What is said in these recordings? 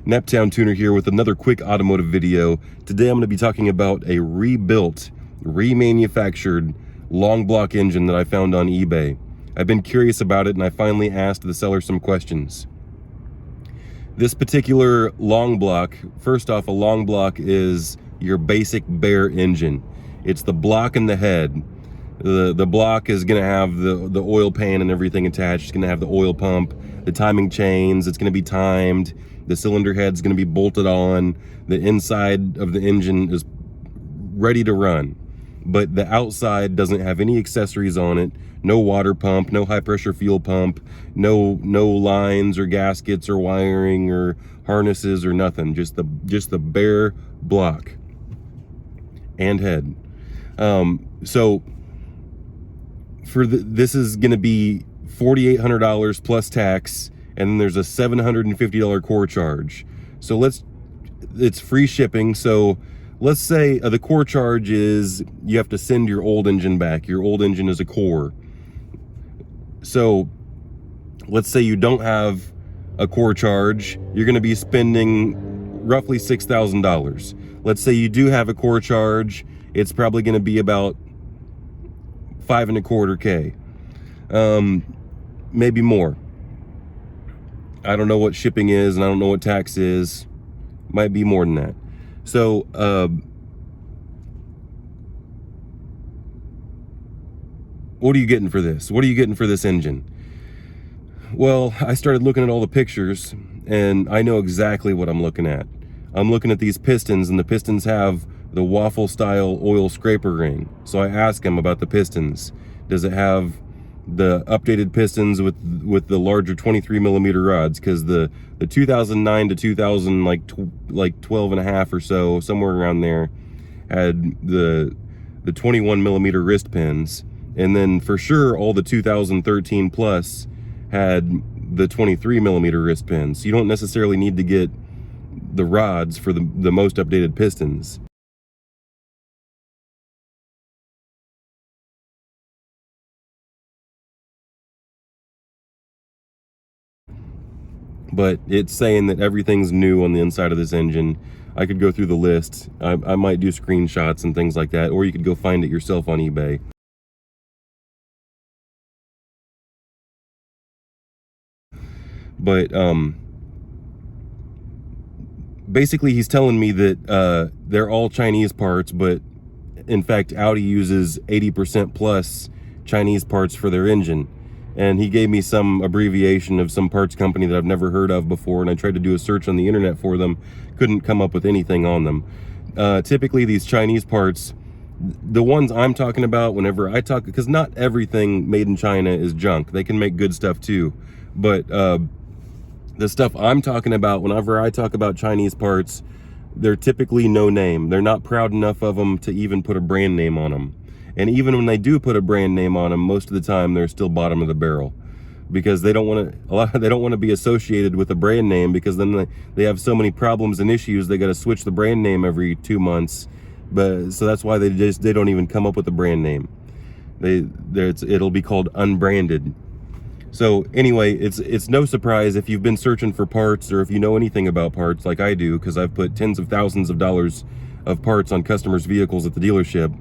Naptown Tuner here with another quick automotive video. Today I'm going to be talking about a rebuilt, remanufactured long block engine that I found on eBay. I've been curious about it and I finally asked the seller some questions. This particular long block, first off, a long block is your basic bare engine. It's the block and the head. The block is going to have the oil pan and everything attached. It's going to have the oil pump, the timing chains. It's going to be timed. The cylinder head's going to be bolted on. The inside of the engine is ready to run, but the outside doesn't have any accessories on it. No water pump, no high pressure fuel pump, no lines or gaskets or wiring or harnesses or nothing. Just the bare block and head. So for this is going to be $4,800 plus tax, and then there's a $750 core charge. So it's free shipping. So let's say the core charge is you have to send your old engine back. Your old engine is a core. So let's say you don't have a core charge, you're going to be spending roughly $6,000. Let's say you do have a core charge, it's probably going to be about $5,250K, maybe more. I don't know what shipping is and I don't know what tax is. Might be more than that. So what are you getting for this? What are you getting for this engine? Well, I started looking at all the pictures and I know exactly what I'm looking at. I'm looking at these pistons, and the pistons have the waffle style oil scraper ring. So I asked him about the pistons. Does it have the updated pistons with the larger 23 millimeter rods? Because the 2009 to 2000 like 12 and a half or so, somewhere around there, had the 21 millimeter wrist pins, and then for sure all the 2013 plus had the 23 millimeter wrist pins. You don't necessarily need to get the rods for the most updated pistons. But it's saying that everything's new on the inside of this engine. I could go through the list. I might do screenshots and things like that, or you could go find it yourself on eBay. But basically he's telling me that they're all Chinese parts, but in fact Audi uses 80% plus Chinese parts for their engine. And he gave me some abbreviation of some parts company that I've never heard of before, and I tried to do a search on the internet for them, couldn't come up with anything on them. Typically these Chinese parts, the ones I'm talking about whenever I talk, because not everything made in China is junk, they can make good stuff too, but the stuff I'm talking about whenever I talk about Chinese parts, they're typically no name. They're not proud enough of them to even put a brand name on them. And even when they do put a brand name on them, most of the time they're still bottom of the barrel, because they don't want to be associated with a brand name, because then they have so many problems and issues. They got to switch the brand name every 2 months. But so that's why they don't even come up with a brand name. It'll be called unbranded. So anyway, it's no surprise if you've been searching for parts, or if you know anything about parts like I do, because I've put tens of thousands of dollars of parts on customers' vehicles at the dealership.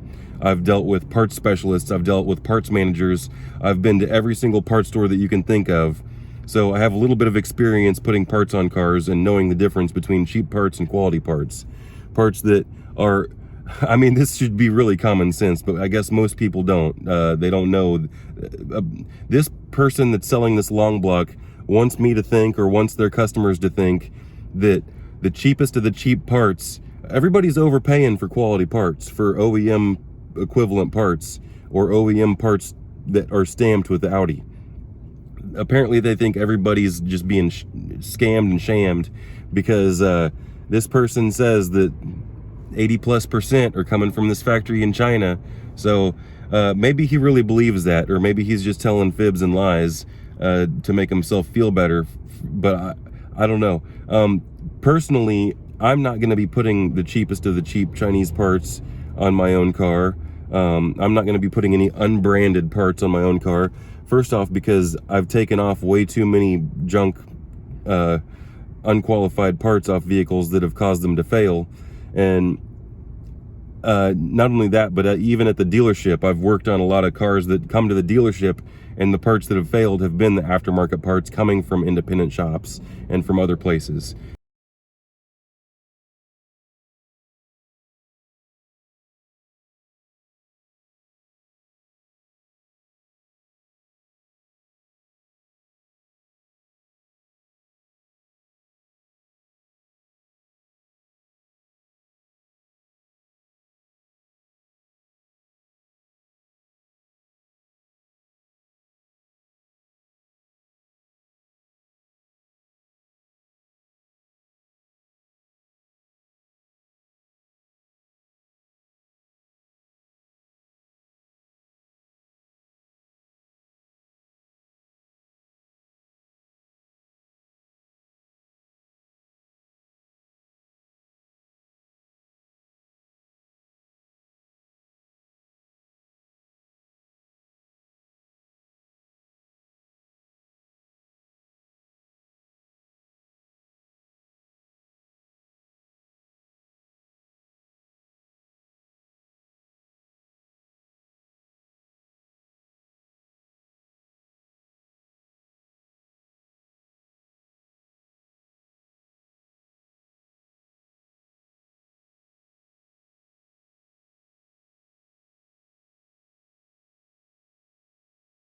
I've dealt with parts specialists, I've dealt with parts managers, I've been to every single parts store that you can think of. So I have a little bit of experience putting parts on cars and knowing the difference between cheap parts and quality parts. Parts that are, I mean, this should be really common sense, but I guess most people don't. They don't know. This person that's selling this long block wants me to think, or wants their customers to think, that the cheapest of the cheap parts, everybody's overpaying for quality parts, for OEM equivalent parts, or OEM parts that are stamped with Audi. Apparently they think everybody's just being scammed and shammed, because this person says that 80+% are coming from this factory in China. So maybe he really believes that, or maybe he's just telling fibs and lies to make himself feel better. But I don't know. Personally, I'm not going to be putting the cheapest of the cheap Chinese parts on my own car. I'm not going to be putting any unbranded parts on my own car. First off, because I've taken off way too many junk unqualified parts off vehicles that have caused them to fail. And not only that, but even at the dealership, I've worked on a lot of cars that come to the dealership, and the parts that have failed have been the aftermarket parts coming from independent shops and from other places.